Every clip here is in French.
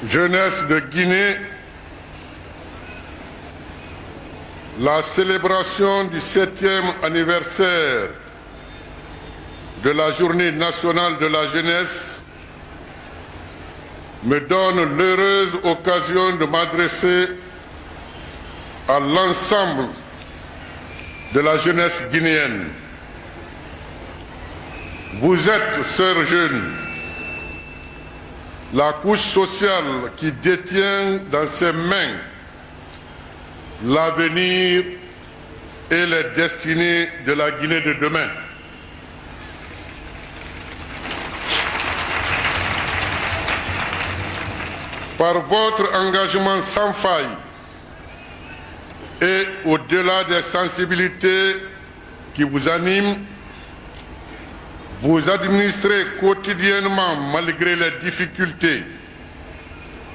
Jeunesse de Guinée, la célébration du 7e anniversaire de la Journée nationale de la jeunesse me donne l'heureuse occasion de m'adresser à l'ensemble de la jeunesse guinéenne. Vous êtes, sœurs jeunes, la couche sociale qui détient dans ses mains l'avenir et les destinées de la Guinée de demain. Par votre engagement sans faille et au-delà des sensibilités qui vous animent, vous administrez quotidiennement, malgré les difficultés,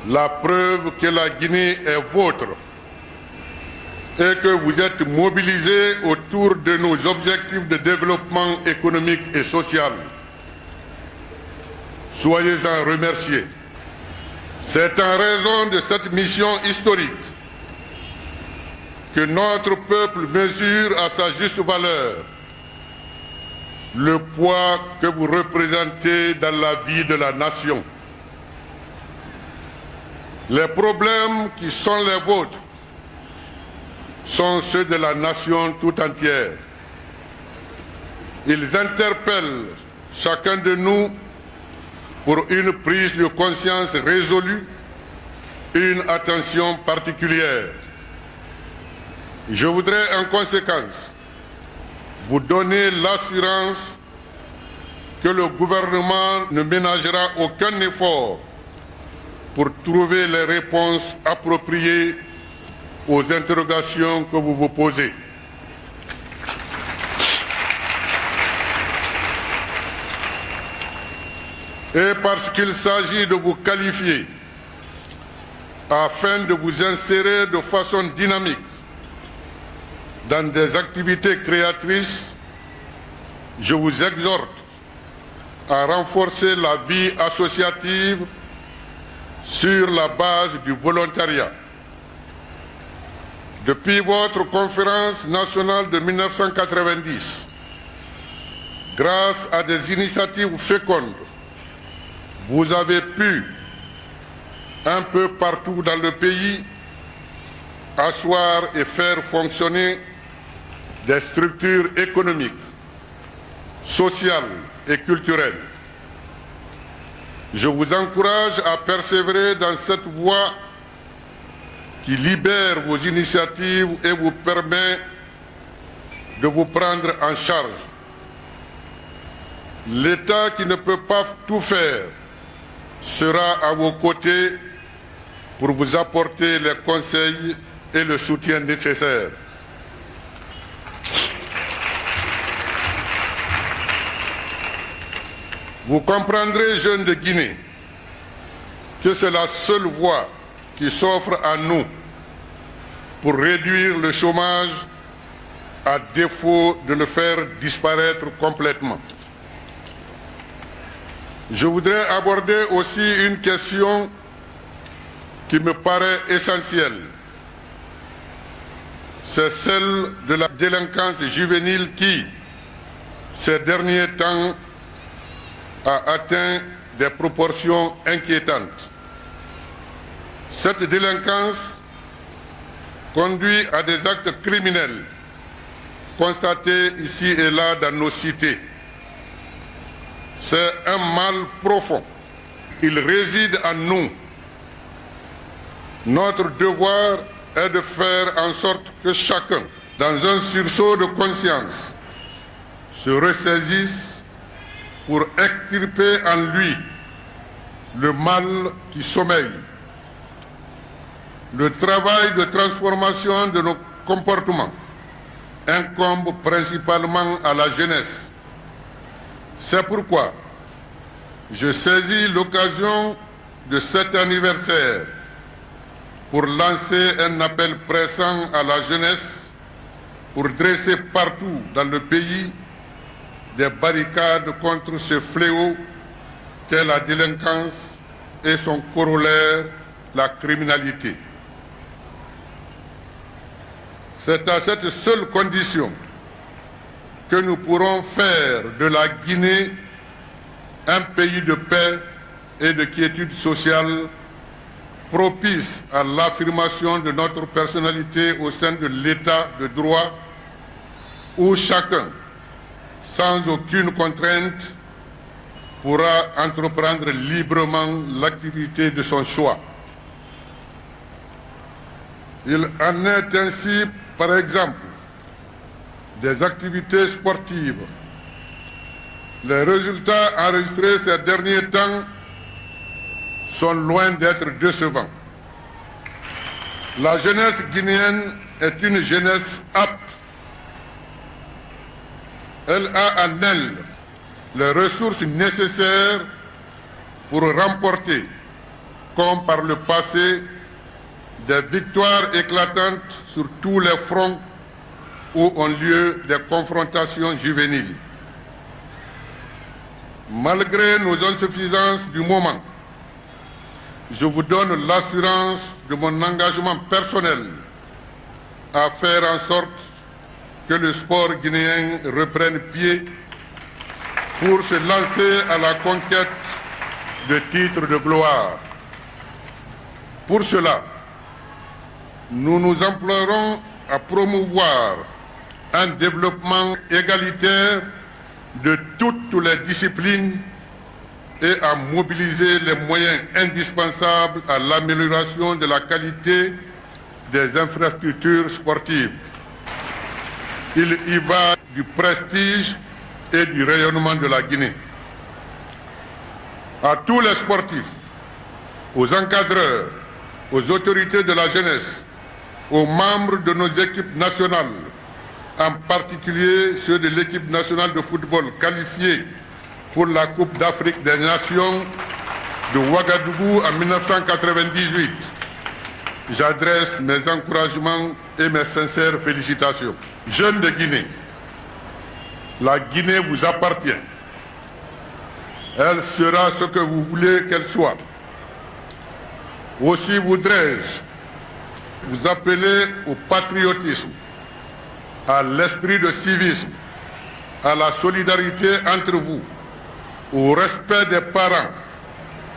la preuve que la Guinée est vôtre et que vous êtes mobilisés autour de nos objectifs de développement économique et social. Soyez-en remerciés. C'est en raison de cette mission historique que notre peuple mesure à sa juste valeur le poids que vous représentez dans la vie de la nation. Les problèmes qui sont les vôtres sont ceux de la nation tout entière. Ils interpellent chacun de nous pour une prise de conscience résolue, une attention particulière. Je voudrais en conséquence vous donner l'assurance que le gouvernement ne ménagera aucun effort pour trouver les réponses appropriées aux interrogations que vous vous posez. Et parce qu'il s'agit de vous qualifier afin de vous insérer de façon dynamique dans des activités créatrices, je vous exhorte à renforcer la vie associative sur la base du volontariat. Depuis votre conférence nationale de 1990, grâce à des initiatives fécondes, vous avez pu, un peu partout dans le pays, asseoir et faire fonctionner des structures économiques, sociales et culturelles. Je vous encourage à persévérer dans cette voie qui libère vos initiatives et vous permet de vous prendre en charge. L'État qui ne peut pas tout faire sera à vos côtés pour vous apporter les conseils et le soutien nécessaire. Vous comprendrez, jeunes de Guinée, que c'est la seule voie qui s'offre à nous pour réduire le chômage à défaut de le faire disparaître complètement. Je voudrais aborder aussi une question qui me paraît essentielle. C'est celle de la délinquance juvénile qui, ces derniers temps, a atteint des proportions inquiétantes. Cette délinquance conduit à des actes criminels constatés ici et là dans nos cités. C'est un mal profond. Il réside en nous. Notre devoir est de faire en sorte que chacun, dans un sursaut de conscience, se ressaisisse pour extirper en lui le mal qui sommeille. Le travail de transformation de nos comportements incombe principalement à la jeunesse. C'est pourquoi je saisis l'occasion de cet anniversaire pour lancer un appel pressant à la jeunesse pour dresser partout dans le pays des barricades contre ce fléau qu'est la délinquance et son corollaire, la criminalité. C'est à cette seule condition que nous pourrons faire de la Guinée un pays de paix et de quiétude sociale propice à l'affirmation de notre personnalité au sein de l'État de droit où chacun, sans aucune contrainte, pourra entreprendre librement l'activité de son choix. Il en est ainsi, par exemple, des activités sportives. Les résultats enregistrés ces derniers temps sont loin d'être décevants. La jeunesse guinéenne est une jeunesse apte. Elle a en elle les ressources nécessaires pour remporter, comme par le passé, des victoires éclatantes sur tous les fronts où ont lieu des confrontations juvéniles. Malgré nos insuffisances du moment, je vous donne l'assurance de mon engagement personnel à faire en sorte que le sport guinéen reprenne pied pour se lancer à la conquête de titres de gloire. Pour cela, nous nous emploierons à promouvoir un développement égalitaire de toutes les disciplines et à mobiliser les moyens indispensables à l'amélioration de la qualité des infrastructures sportives. Il y va du prestige et du rayonnement de la Guinée. À tous les sportifs, aux encadreurs, aux autorités de la jeunesse, aux membres de nos équipes nationales, en particulier ceux de l'équipe nationale de football qualifiée pour la Coupe d'Afrique des Nations de Ouagadougou en 1998. J'adresse mes encouragements et mes sincères félicitations. Jeunes de Guinée, la Guinée vous appartient. Elle sera ce que vous voulez qu'elle soit. Aussi voudrais-je vous appeler au patriotisme, à l'esprit de civisme, à la solidarité entre vous, au respect des parents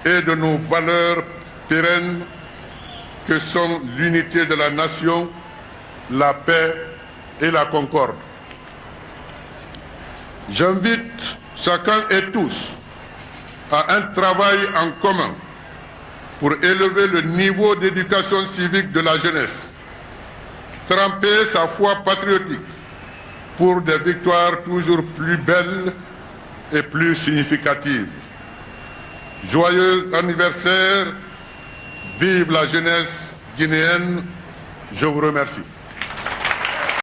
et de nos valeurs pérennes que sont l'unité de la nation, la paix et la concorde. J'invite chacun et tous à un travail en commun pour élever le niveau d'éducation civique de la jeunesse, tremper sa foi patriotique pour des victoires toujours plus belles et plus significatives. Joyeux anniversaire, vive la jeunesse guinéenne, je vous remercie.